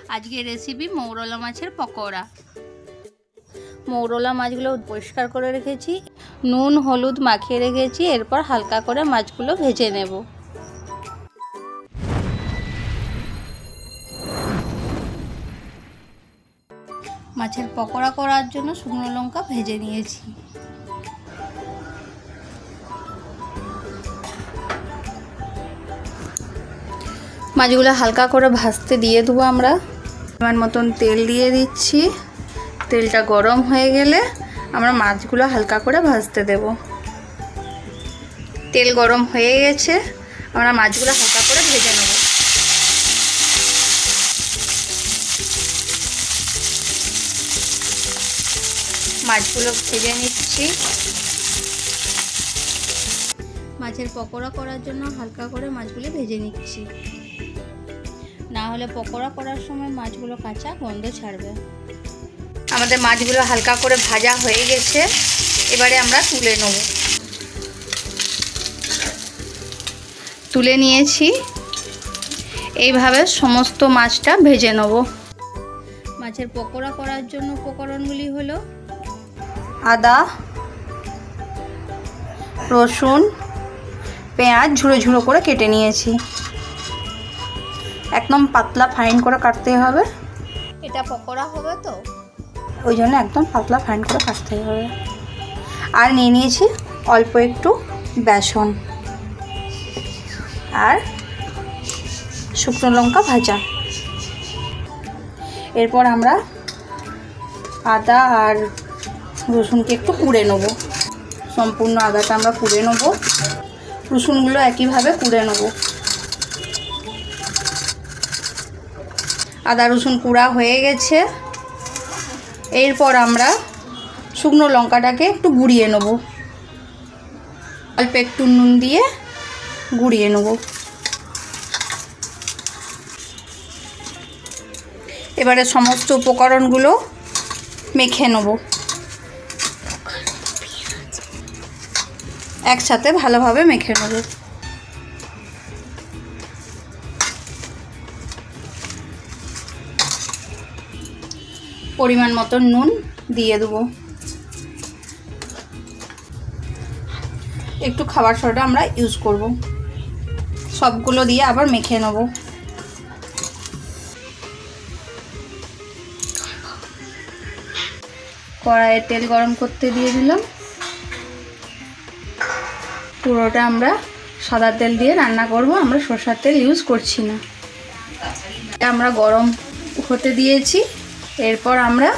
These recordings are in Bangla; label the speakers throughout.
Speaker 1: আজকের রেসিপি মৌরলা মাছের পকোড়া। মৌরলা মাছগুলো পরিষ্কার করে রেখেছি, নুন হলুদ মাখিয়ে রেখেছি। এরপর হালকা করে মাছগুলো ভেজে নেব। মাছের পকোড়া করার জন্য শুকনো লঙ্কা ভেজে নিয়েছি। মাছগুলো হালকা করে ভাজতে দিয়ে দেবো। আমরা পরিমাণ মতন তেল দিয়ে দিচ্ছি। তেলটা গরম হয়ে গেলে আমরা মাছগুলো হালকা করে ভাজতে দেব। তেল গরম হয়ে গেছে, আমরা মাছগুলো হালকা করে ভেজে নেব। মাছগুলো ভেজে নিচ্ছি। মাছের পকোড়া করার জন্য হালকা করে মাছগুলো ভেজে নিচ্ছি, না হলে পকোড়া করার সময় মাছগুলো কাঁচা গন্ধ ছাড়বে। আমাদের মাছগুলো হালকা করে ভাজা হয়ে গেছে, এবারে আমরা তুলে নেব। তুলে নিয়েছি। এইভাবে সমস্ত মাছটা ভেজে নেব। মাছের পকোড়া করার জন্য উপকরণগুলি হলো আদা, রসুন, পেঁয়াজ ঝুড়ো ঝুড়ো করে কেটে নিয়েছি। একদম পাতলা ফাইন করে কাটতে হবে, এটা পকোড়া হবে তো ওই জন্য একদম পাতলা ফাইন করে কাটতে হবে। আর নিয়ে নিয়েছি অল্প একটু বেসন আর শুকনো লঙ্কা ভাজা। এরপর আমরা আদা আর রসুনকে একটু কুড়ে নেব। সম্পূর্ণ আদাটা আমরা কুড়ে নেব, রসুনগুলো একইভাবে কুড়ে নেব। আদা রসুন কুড়া হয়ে গেছে। এরপর আমরা শুকনো লঙ্কাটাকে একটু গুঁড়িয়ে নেব। অল্প একটু নুন দিয়ে গুঁড়িয়ে নেব। এবারে সমস্ত উপকরণগুলো মেখে নেব। একসাথে ভালোভাবে মেখে নেব। পরিমাণ মতো নুন দিয়ে দেবো। একটু খাবার সোডা আমরা ইউজ করব। সবগুলো দিয়ে আবার মেখে নেব। কড়াইয়ে তেল গরম করতে দিয়ে দিলাম। পুরোটা আমরা সাদা তেল দিয়ে রান্না করব, আমরা সরষের তেল ইউজ করছি না। আমরা গরম হতে দিয়েছি। এরপর আমরা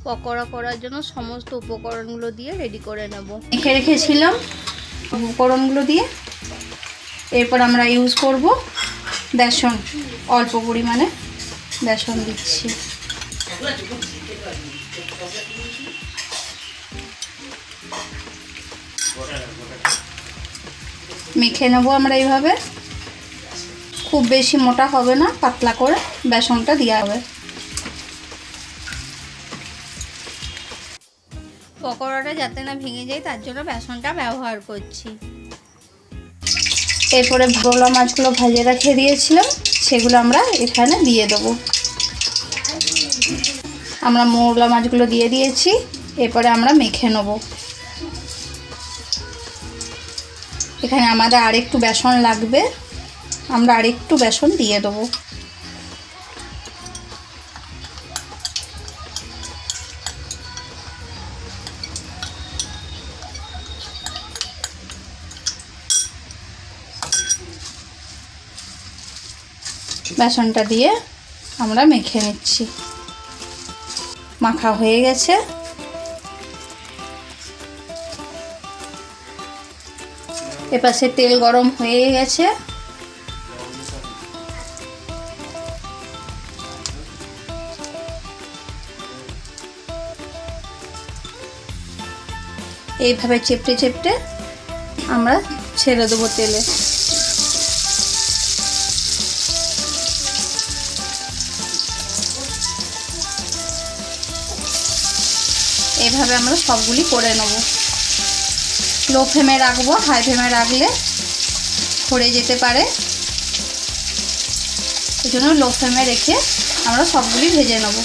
Speaker 1: পকোড়া করার জন্য সমস্ত উপকরণগুলো দিয়ে রেডি করে নেব। মেখে রেখেছিলাম উপকরণগুলো দিয়ে। এরপর আমরা ইউজ করব বেসন। অল্প পরিমাণে বেসন দিচ্ছি। মেখে নেব আমরা এইভাবে। খুব বেশি মোটা হবে না, পাতলা করে বেসনটা দেওয়া হবে। পকোড়াটা যাতে না ভেঙে যায় তার জন্য বেসনটা ব্যবহার করছি। এরপরে মৌরলা মাছগুলো ভাজে রেখে দিয়েছিলাম, সেগুলো আমরা এখানে দিয়ে দেবো। আমরা মৌরলা মাছগুলো দিয়ে দিয়েছি। এরপরে আমরা মেখে নেব। এখানে আমাদের আরেকটু বেসন লাগবে, আমরা আরেকটু বেসন দিয়ে দেবো। বেসনটা দিয়ে আমরা মেখে নিচ্ছি। মাখা হয়ে গেছে। এপাশে তেল গরম হয়ে গেছে। এইভাবে চেপটে চেপটে আমরা ছেড়ে দেবো তেলে। এইভাবে আমরা সবগুলি করে নেব। লো ফ্লেমে রাখবো, হাই ফ্লেমে রাখলে ধরে যেতে পারে। এই জন্য লো ফ্লেমে রেখে আমরা সবগুলি ভেজে নেব।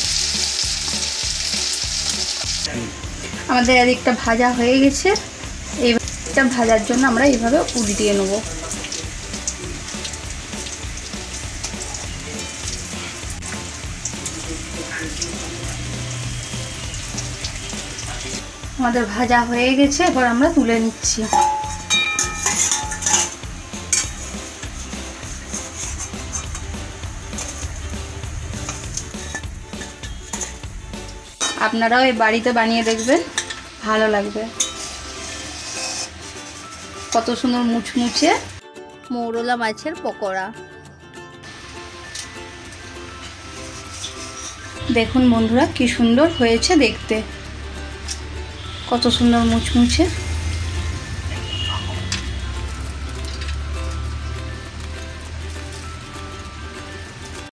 Speaker 1: আমাদের এদিকটা ভাজা হয়ে গেছে, এইটা ভাজার জন্য আমরা এইভাবে উল্টিয়ে নেব। আমাদের ভাজা হয়ে গেছে, এবার আমরা তুলে নিচ্ছি। আপনারাও এই বাড়িতে বানিয়ে দেখবেন, ভালো লাগবে। কত সুন্দর মুচমুচে মৌরলা মাছের পকোড়া। দেখুন বন্ধুরা কি সুন্দর হয়েছে দেখতে, কত সুন্দর মুচমুচে।